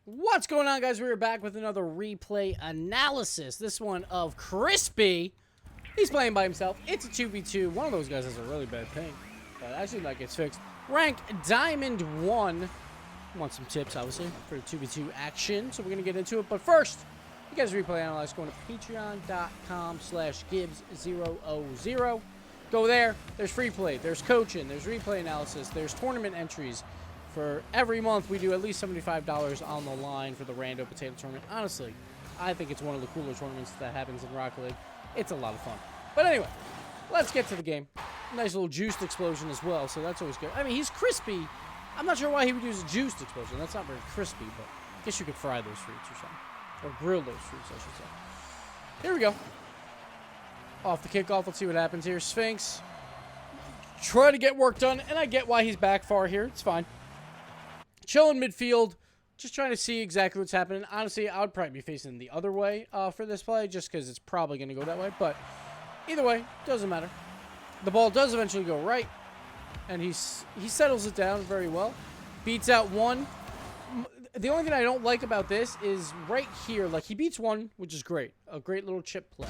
What's going on, guys? We're back with another replay analysis. This one of Crispy. He's playing by himself. It's a 2v2. One of those guys has a really bad ping, but actually that gets fixed. Rank Diamond 1. Want some tips, obviously, for the 2v2 action, so we're going to get into it. But first, you guys replay analyze going to patreon.com/Gibbs000. Go there. There's free play. There's coaching. There's replay analysis. There's tournament entries. For every month, we do at least $75 on the line for the Rando Potato Tournament. Honestly, I think it's one of the cooler tournaments that happens in Rocket League. It's a lot of fun. But anyway, let's get to the game. Nice little juiced explosion as well, so that's always good. I mean, he's crispy. I'm not sure why he would use a juiced explosion. That's not very crispy, but I guess you could fry those fruits or something. Or grill those fruits, I should say. Here we go. Off the kickoff. Let's see what happens here. Sphinx. Try to get work done, and I get why he's back far here. It's fine. Chill in midfield, just trying to see exactly what's happening. Honestly, I would probably be facing the other way for this play, just because it's probably going to go that way. But either way, doesn't matter. The ball does eventually go right, and he settles it down very well. Beats out one. The only thing I don't like about this is right here, like he beats one, which is great. A great little chip play.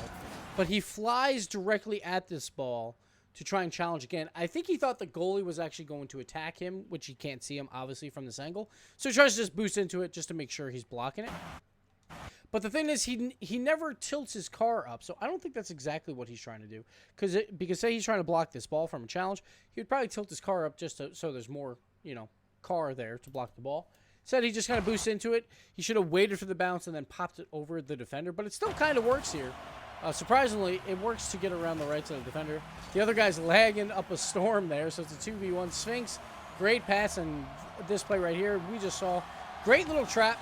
But he flies directly at this ball to try and challenge again. I think he thought the goalie was actually going to attack him, which he can't see him, obviously, from this angle. So he tries to just boost into it just to make sure he's blocking it. But the thing is, he never tilts his car up, so I don't think that's exactly what he's trying to do. Because say he's trying to block this ball from a challenge, he would probably tilt his car up just so there's more, car there to block the ball. Instead, he just kind of boosts into it. He should have waited for the bounce and then popped it over the defender, but it still kind of works here. Surprisingly, it works to get around the right side of the defender. The other guy's lagging up a storm there, so it's a 2v1 Sphinx. Great pass, and this play right here, we just saw. Great little trap.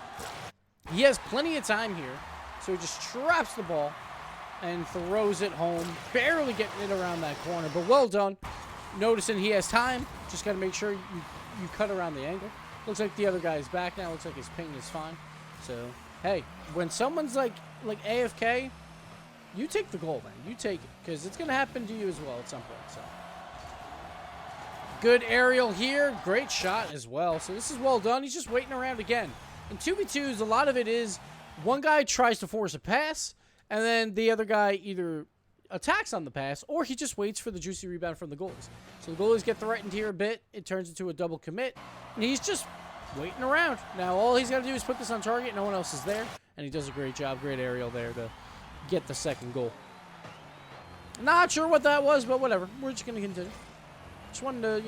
He has plenty of time here, so he just traps the ball and throws it home. Barely getting it around that corner, but well done. Noticing he has time. Just got to make sure you cut around the angle. Looks like the other guy is back now. Looks like his ping is fine. So, hey, when someone's like AFK, you take the goal, man. You take it, because it's going to happen to you as well at some point. So, good aerial here. Great shot as well. So, this is well done. He's just waiting around again. In 2v2s, a lot of it is one guy tries to force a pass, and then the other guy either attacks on the pass, or he just waits for the juicy rebound from the goalies. So, the goalies get threatened here a bit. It turns into a double commit, and he's just waiting around. Now, all he's got to do is put this on target. No one else is there, and he does a great job. Great aerial there to get the second goal. Not sure what that was, but whatever. We're just going to continue. Just wanted to,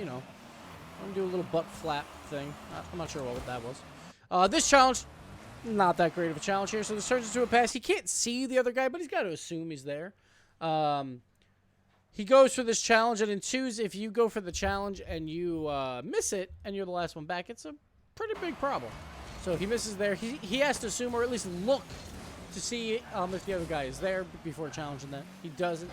do a little butt flap thing. I'm not sure what that was. This challenge, not that great of a challenge here. So this turns into a pass. He can't see the other guy, but he's got to assume he's there. He goes for this challenge, and in twos, if you go for the challenge and you miss it, and you're the last one back, it's a pretty big problem. So if he misses there, he has to assume, or at least look to see if the other guy is there before challenging that. He doesn't.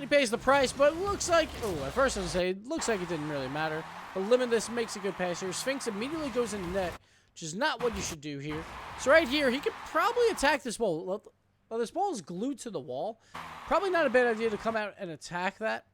He pays the price, but it looks like, at first I was going to say, it looks like it didn't really matter. But Limitless makes a good pass here. Sphinx immediately goes in the net, which is not what you should do here. So right here, he could probably attack this ball. Well, this ball is glued to the wall. Probably not a bad idea to come out and attack that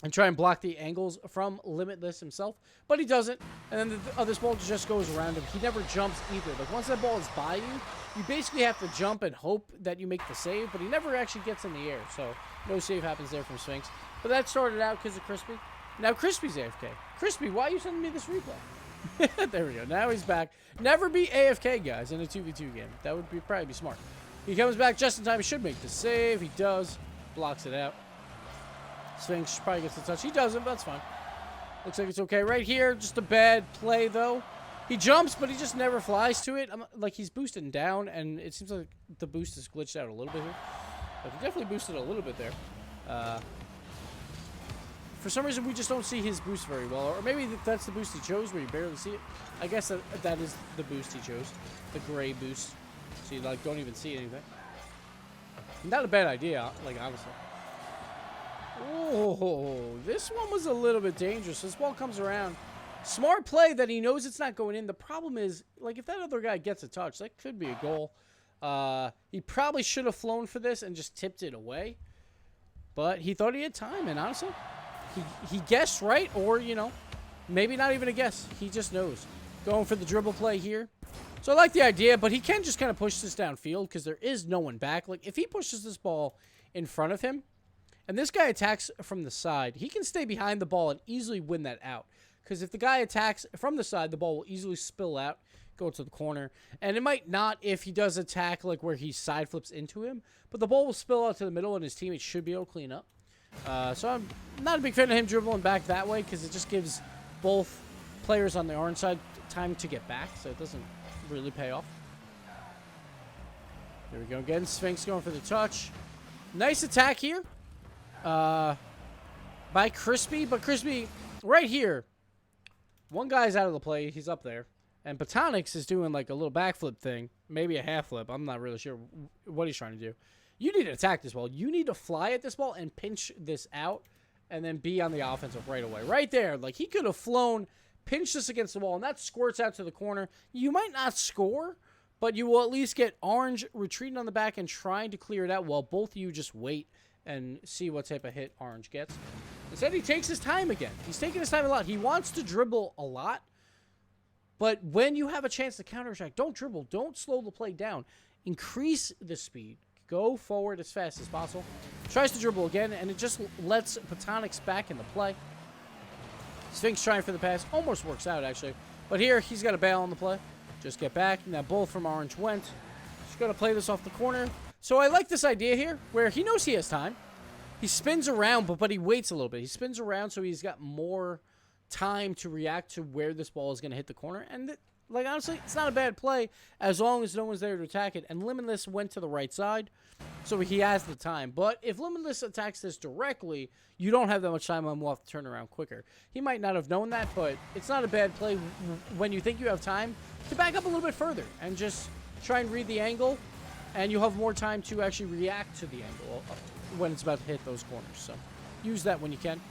and try and block the angles from Limitless himself. But he doesn't. And then this ball just goes around him. He never jumps either. Like, once that ball is by you, you basically have to jump and hope that you make the save. But he never actually gets in the air. So, no save happens there from Sphinx. But that started out because of Crispy. Now Crispy's AFK. Crispy, why are you sending me this replay? There we go. Now he's back. Never be AFK, guys, in a 2v2 game. That would probably be smart. He comes back just in time. He should make the save. He does. Blocks it out. Sphinx probably gets the touch. He doesn't, but that's fine. Looks like it's okay. Right here, just a bad play, though. He jumps, but he just never flies to it. Like, he's boosting down, and it seems like the boost is glitched out a little bit here. But he definitely boosted a little bit there. For some reason, we just don't see his boost very well. Or maybe that's the boost he chose where you barely see it. I guess that is the boost he chose. The gray boost. So you, don't even see anything. Not a bad idea, honestly. Oh, this one was a little bit dangerous. This ball comes around. Smart play that he knows it's not going in. The problem is, if that other guy gets a touch, that could be a goal. He probably should have flown for this and just tipped it away. But he thought he had time, and honestly, he guessed right, or, maybe not even a guess. He just knows. Going for the dribble play here. So I like the idea, but he can just kind of push this downfield because there is no one back. Like, if he pushes this ball in front of him, and this guy attacks from the side, he can stay behind the ball and easily win that out. Because if the guy attacks from the side, the ball will easily spill out, go to the corner. And it might not if he does attack, like, where he side flips into him. But the ball will spill out to the middle, and his teammate should be able to clean up. So I'm not a big fan of him dribbling back that way because it just gives both players on the orange side time to get back. So it doesn't really pay off. There we go again. Sphinx going for the touch. Nice attack here by Crispy. But Crispy, right here, one guy's out of the play. He's up there. And Botanix is doing like a little backflip thing. Maybe a half flip. I'm not really sure what he's trying to do. You need to attack this ball. You need to fly at this ball and pinch this out and then be on the offensive right away. Right there. Like, he could have flown, pinched this against the wall, and that squirts out to the corner. You might not score, but you will at least get orange retreating on the back and trying to clear it out while both of you just wait and see what type of hit orange gets. Instead, he takes his time again. He's taking his time a lot. He wants to dribble a lot, but when you have a chance to counter-attack, don't dribble. Don't slow the play down. Increase the speed. Go forward as fast as possible. Tries to dribble again, and it just lets Botanix back in the play. Sphinx trying for the pass. Almost works out, actually. But here, he's got a bail on the play. Just get back. Now, both from orange went. Just got to play this off the corner. So I like this idea here, where he knows he has time. He spins around, but he waits a little bit. He spins around, so he's got more time to react to where this ball is going to hit the corner. And like, honestly, it's not a bad play as long as no one's there to attack it. And Limitless went to the right side, so he has the time. But if Limitless attacks this directly, you don't have that much time and we'll have to turn around quicker. He might not have known that, but it's not a bad play when you think you have time to back up a little bit further and just try and read the angle, and you'll have more time to actually react to the angle when it's about to hit those corners. So use that when you can.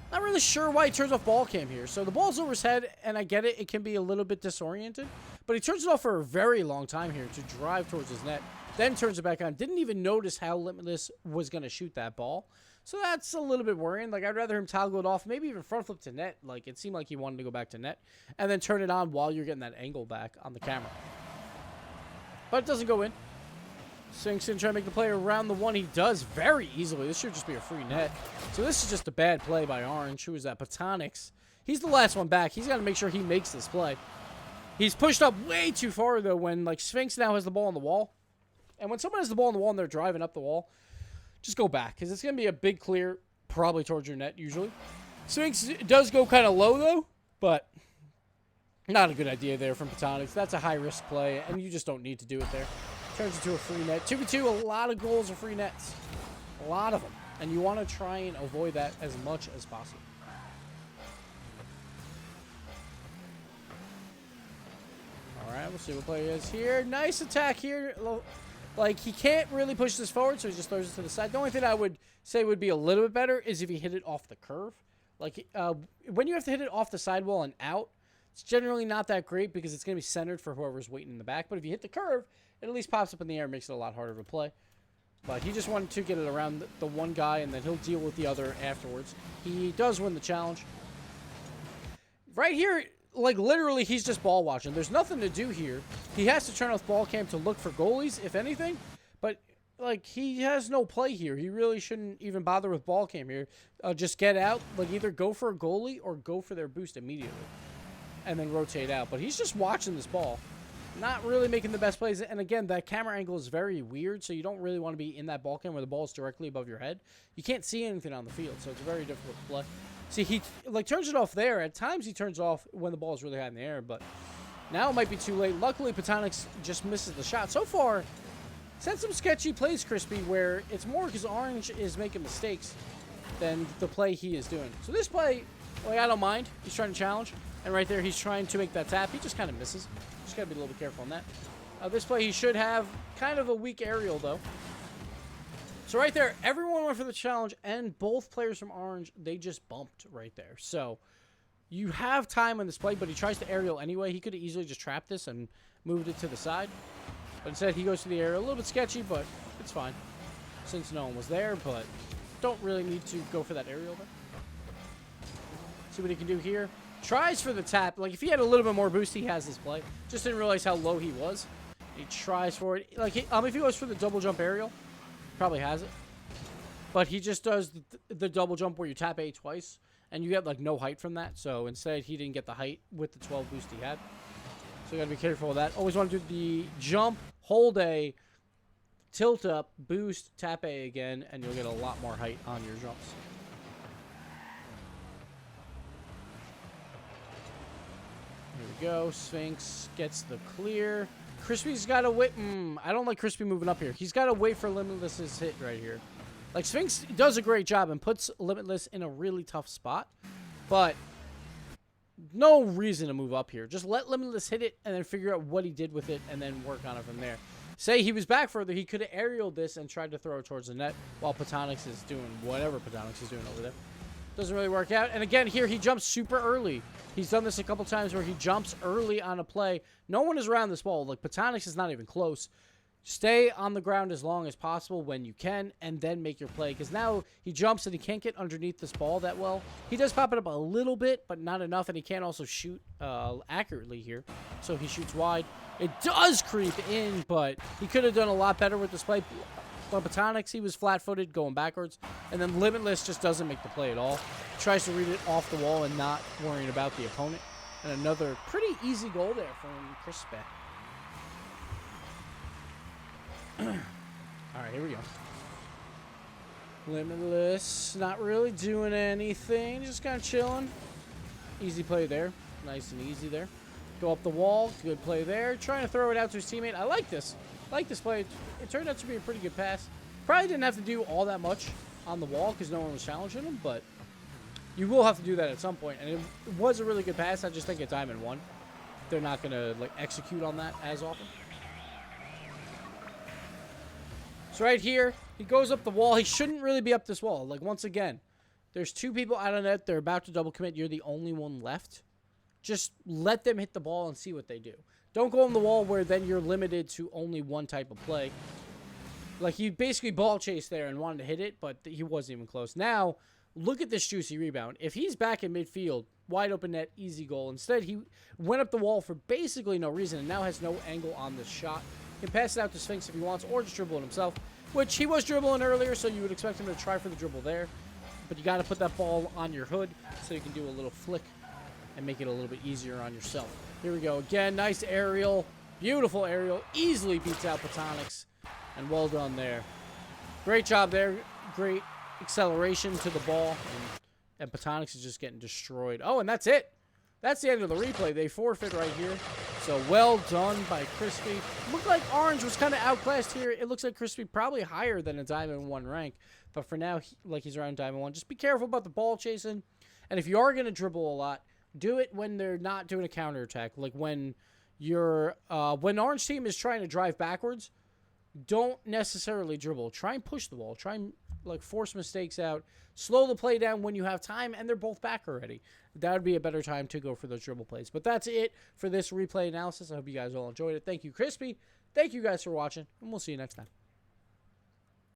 Not really sure why he turns off ball cam here. So the ball's over his head, and I get it. It can be a little bit disoriented. But he turns it off for a very long time here to drive towards his net. Then turns it back on. Didn't even notice how Limitless was going to shoot that ball. So that's a little bit worrying. Like, I'd rather him toggle it off. Maybe even front flip to net. Like, it seemed like he wanted to go back to net. And then turn it on while you're getting that angle back on the camera. But it doesn't go in. Sphinx in trying to make the play around the one. He does very easily. This should just be a free net. So this is just a bad play by Orange. Who is that? Botanix. He's the last one back. He's got to make sure he makes this play. He's pushed up way too far, though, when, like, Sphinx now has the ball on the wall. And when someone has the ball on the wall and they're driving up the wall, just go back, because it's going to be a big clear, probably towards your net, usually. Sphinx does go kind of low, though, but not a good idea there from Botanix. That's a high-risk play, and you just don't need to do it there. Turns into a free net. 2v2, a lot of goals are free nets. A lot of them. And you want to try and avoid that as much as possible. Alright, we'll see what play is here. Nice attack here. Like, he can't really push this forward, so he just throws it to the side. The only thing I would say would be a little bit better is if he hit it off the curve. Like, when you have to hit it off the sidewall and out, it's generally not that great because it's going to be centered for whoever's waiting in the back. But if you hit the curve, it at least pops up in the air and makes it a lot harder to play. But he just wanted to get it around the one guy, and then he'll deal with the other afterwards. He does win the challenge. Right here, like, literally, he's just ball watching. There's nothing to do here. He has to turn off ball cam to look for goalies, if anything. But, like, he has no play here. He really shouldn't even bother with ball cam here. Just get out. Like, either go for a goalie or go for their boost immediately. And then rotate out. But he's just watching this ball. Not really making the best plays. And again, that camera angle is very weird, so you don't really want to be in that ball cam where the ball is directly above your head. You can't see anything on the field, so it's very difficult to play. See, he like turns it off there. At times he turns off when the ball is really high in the air, but now it might be too late. Luckily, Botanix just misses the shot. So far, he's had some sketchy plays, Crispy, where it's more because Orange is making mistakes than the play he is doing. So this play, like, I don't mind. He's trying to challenge. And right there, he's trying to make that tap. He just kind of misses. Just got to be a little bit careful on that. This play, he should have kind of a weak aerial, though. So right there, everyone went for the challenge, and both players from Orange, they just bumped right there. So you have time on this play, but he tries to aerial anyway. He could have easily just trapped this and moved it to the side. But instead, he goes to the aerial. A little bit sketchy, but it's fine since no one was there, but don't really need to go for that aerial there. See what he can do here. Tries for the tap. Like, if he had a little bit more boost, he has this play. Just didn't realize how low he was. He tries for it. Like, if he goes for the double jump aerial, probably has it. But he just does the double jump where you tap A twice, and you get, like, no height from that. So, instead, he didn't get the height with the 12 boost he had. So, you got to be careful with that. Always want to do the jump, hold A, tilt up, boost, tap A again, and you'll get a lot more height on your jumps. Here we go. Sphinx gets the clear. Crispy's got to wait. I don't like Crispy moving up here. He's got to wait for Limitless's hit right here. Like, Sphinx does a great job and puts Limitless in a really tough spot. But no reason to move up here. Just let Limitless hit it and then figure out what he did with it and then work on it from there. Say he was back further, he could have aerialed this and tried to throw it towards the net while Patonix is doing whatever Patonix is doing over there. Doesn't really work out. And again, here he jumps super early. He's done this a couple times where he jumps early on a play. No one is around this ball. Like, Patonix is not even close. Stay on the ground as long as possible when you can, and then make your play. Because now he jumps and he can't get underneath this ball that well. He does pop it up a little bit, but not enough. And he can't also shoot accurately here. So he shoots wide. It does creep in, but he could have done a lot better with this play. But Patonix, he was flat-footed going backwards. And then Limitless just doesn't make the play at all. He tries to read it off the wall and not worrying about the opponent. And another pretty easy goal there from Crispy. Alright, here we go. Limitless, not really doing anything. Just kind of chilling. Easy play there. Nice and easy there. Go up the wall. Good play there. Trying to throw it out to his teammate. I like this. I like this play. It turned out to be a pretty good pass. Probably didn't have to do all that much on the wall because no one was challenging him, but you will have to do that at some point. And it was a really good pass. I just think at Diamond 1, they're not going to like execute on that as often. So right here, he goes up the wall. He shouldn't really be up this wall. Like, once again, there's two people out on net. They're about to double commit. You're the only one left. Just let them hit the ball and see what they do. Don't go on the wall where then you're limited to only one type of play. Like, he basically ball chased there and wanted to hit it, but he wasn't even close. Now, look at this juicy rebound. If he's back in midfield, wide open net, easy goal. Instead, he went up the wall for basically no reason and now has no angle on this shot. He can pass it out to Sphinx if he wants, or just dribble it himself, which he was dribbling earlier, so you would expect him to try for the dribble there. But you got to put that ball on your hood so you can do a little flick and make it a little bit easier on yourself. Here we go. Again, nice aerial. Beautiful aerial. Easily beats out Patonix. And well done there. Great job there. Great acceleration to the ball. And Patonix is just getting destroyed. Oh, and that's it. That's the end of the replay. They forfeit right here. So well done by Crispy. Looked like Orange was kind of outclassed here. It looks like Crispy probably higher than a Diamond 1 rank. But for now, he's around Diamond 1. Just be careful about the ball chasing. And if you are going to dribble a lot, do it when they're not doing a counterattack. Like when when Orange team is trying to drive backwards, don't necessarily dribble. Try and push the ball. Try and like force mistakes out. Slow the play down when you have time, and they're both back already. That would be a better time to go for those dribble plays. But that's it for this replay analysis. I hope you guys all enjoyed it. Thank you, Crispy. Thank you guys for watching, and we'll see you next time.